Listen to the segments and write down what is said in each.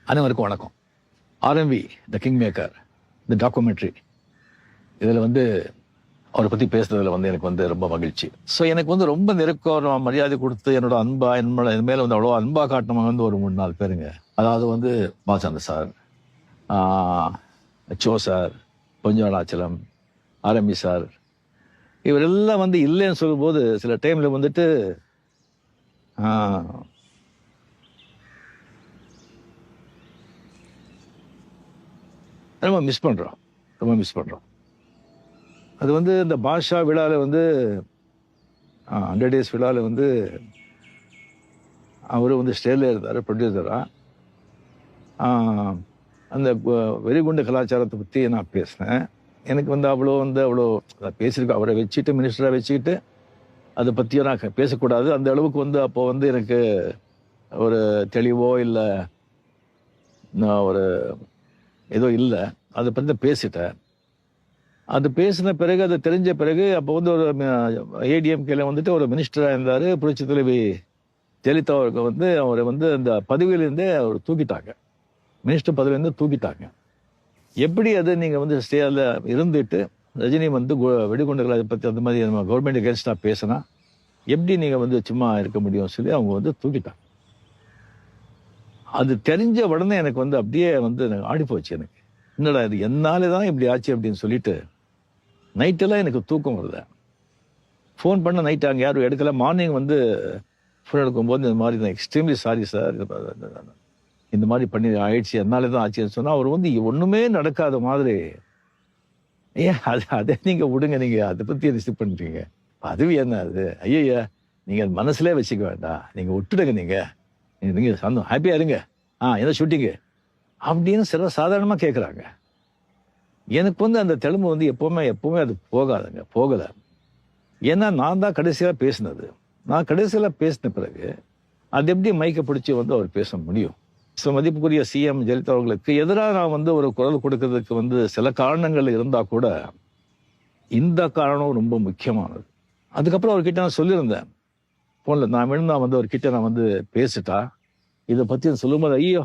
அனைவருக்கும் வணக்கம். RMV the king maker இந்த டாக்குமெண்ட்ரி இதில் அவரை பற்றி பேசுறதுல எனக்கு ரொம்ப மகிழ்ச்சி. ஸோ எனக்கு ரொம்ப நெருக்கம் மரியாதை கொடுத்து என்னோட அன்பா என் மேலே அவ்வளோ அன்பா காட்டினவங்க ஒரு 3-4 பேருங்க. அதாவது பாலச்சந்தர் சார், சோ சார், பொஞ்சவனாச்சலம், ஆர்எம்பி சார், இவரெல்லாம் இல்லைன்னு சொல்லும்போது சில டைமில் ரொம்ப மிஸ் பண்ணுறோம். அது இந்த பாஷா விழாவில் 100 டேஸ் விழாவில் அவர் ஸ்டேஜில் இருந்தார் ப்ரொடியூசராக. அந்த வெறிகுண்டு கலாச்சாரத்தை பற்றி நான் பேசினேன். எனக்கு அவ்வளோ பேசியிருக்கேன். அவரை வச்சுட்டு மினிஸ்டராக வச்சுக்கிட்டு அதை பற்றியும் நான் பேசக்கூடாது. அந்த அளவுக்கு அப்போ எனக்கு ஒரு தெளிவோ இல்லை ஒரு ஏதோ இல்லை. அதை பற்றி பேசிட்டேன். அது பேசின பிறகு அது தெரிஞ்ச பிறகு அப்போ ஒரு ஏடிஎம்கேல ஒரு மினிஸ்டராக இருந்தார். புரட்சி தலைவி ஜெயலலிதா அவருக்கு அவரை அந்த பதவியிலேருந்தே அவர் தூக்கிட்டாங்க. மினிஸ்டர் பதவியிலேருந்து தூக்கிட்டாங்க. எப்படி அது நீங்கள் ஸ்டேஜில் இருந்துட்டு ரஜினி வெடிகுண்டுகளை பற்றி அந்த மாதிரி நம்ம கவர்மெண்ட் அகேன்ஸ்டாக பேசினா எப்படி நீங்கள் சும்மா இருக்க முடியும் சொல்லி அவங்க தூக்கிட்டாங்க. அது தெரிஞ்ச உடனே எனக்கு அப்படியே ஆடி போச்சு. எனக்கு என்னடா இது என்னாலே தான் இப்படி ஆச்சு அப்படின்னு சொல்லிட்டு நைட்டெல்லாம் எனக்கு தூக்கம் வரல. ஃபோன் பண்ண நைட்டு அங்கே யாரும் எடுக்கல. மார்னிங் ஃபோன் எடுக்கும்போது இந்த மாதிரி தான் எக்ஸ்ட்ரீம்லி சாரி சார், இந்த மாதிரி பண்ணி ஆயிடுச்சு, என்னாலே தான் ஆச்சுன்னு சொன்னால் அவர் ஒன்றுமே நடக்காத மாதிரி ஏன் அதை நீங்கள் விடுங்க, நீங்கள் அதை பற்றி ரிசீவ் பண்ணுறீங்க, அதுவும் என்ன அது, ஐயா நீங்கள் மனசுலேயே வச்சுக்க வேண்டாம், நீங்கள் விட்டுடுங்க, நீங்கள் சந்தோம் ஹாப்பியாக இருங்க, எந்த ஷூட்டிங்கு அப்படின்னு சாதாரணமாக கேட்குறாங்க. எனக்கு அந்த தெலுங்கு எப்போவுமே அது போகலை. ஏன்னா நான் தான் கடைசியாக பேசினது. நான் கடைசியில் பேசின பிறகு அது எப்படி மைக்கை பிடிச்சி அவர் பேச முடியும்? ஸோ மதிப்புக்குரிய சிஎம் ஜெயலலிதா அவர்களுக்கு எதிராக நான் ஒரு குரல் கொடுக்கறதுக்கு சில காரணங்கள் இருந்தால் கூட இந்த காரணம் ரொம்ப முக்கியமானது. அதுக்கப்புறம் அவர்கிட்ட நான் சொல்லியிருந்தேன் ஃபோனில். நான் வேணும்னா அவர்கிட்ட நான் பேசிட்டா இதை பற்றி சொல்லும்போது ஐயோ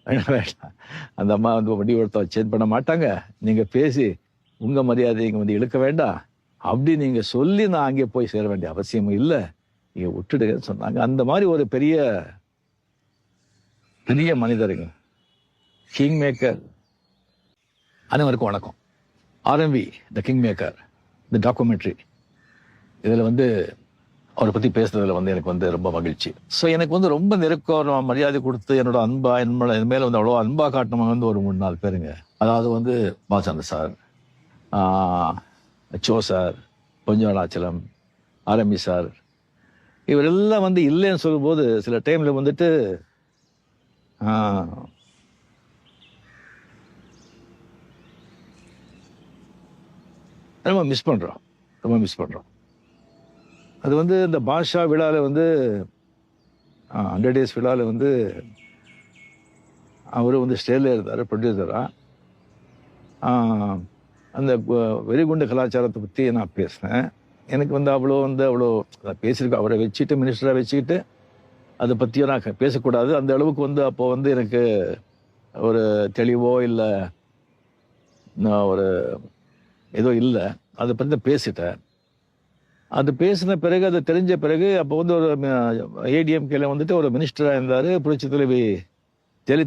வேண்டாம், அந்த அம்மா வடிவத்தை சேஞ்ச் பண்ண மாட்டாங்க, நீங்கள் பேசி உங்கள் மரியாதை இங்கே இழுக்க வேண்டாம் அப்படி நீங்கள் சொல்லி நான் அங்கே போய் சேர வேண்டிய அவசியமும் இல்லை, நீங்கள் விட்டுடுங்கன்னு சொன்னாங்க. அந்த மாதிரி ஒரு பெரிய பெரிய மனிதருங்க, கிங் மேக்கர். அனைவருக்கும் வணக்கம். ஆர்எம்வி த கிங் மேக்கர் இந்த டாக்குமெண்ட்ரி இதில் அவரை பற்றி பேசுறதுல எனக்கு ரொம்ப மகிழ்ச்சி. ஸோ எனக்கு ரொம்ப நெருக்கம் மரியாதை கொடுத்து என்னோட அன்பா என் மேலே அவ்வளோ அன்பா காட்டினவங்க ஒரு 3-4 பேருங்க. அதாவது பாலச்சந்தர் சார், சோ சார், பொஞ்சவனாச்சலம், ஆர்எம்பி சார், இவரெல்லாம் இல்லைன்னு சொல்லும்போது சில டைமில் ரொம்ப மிஸ் பண்ணுறோம். அது இந்த பாஷா விழாவில் 100 டேஸ் விழாவில் அவர் ஸ்டேஜில் இருந்தார் ப்ரொடியூசராக. அந்த வெறிகுண்டு கலாச்சாரத்தை பற்றி நான் பேசினேன். எனக்கு அவ்வளோ பேசியிருக்கேன். அவரை வச்சுட்டு மினிஸ்டராக வச்சுக்கிட்டு அதை பற்றியும் நான் பேசக்கூடாது. அந்த அளவுக்கு அப்போ எனக்கு ஒரு தெளிவோ இல்லை ஒரு ஏதோ இல்லை. அதை பற்றி பேசிட்டேன். அது பேசின பிறகு அது தெரிஞ்ச பிறகு அப்போ ஒரு ஏடிஎம்கேல ஒரு மினிஸ்டராக இருந்தார். புரட்சி தலைவி ஜெயலலிதா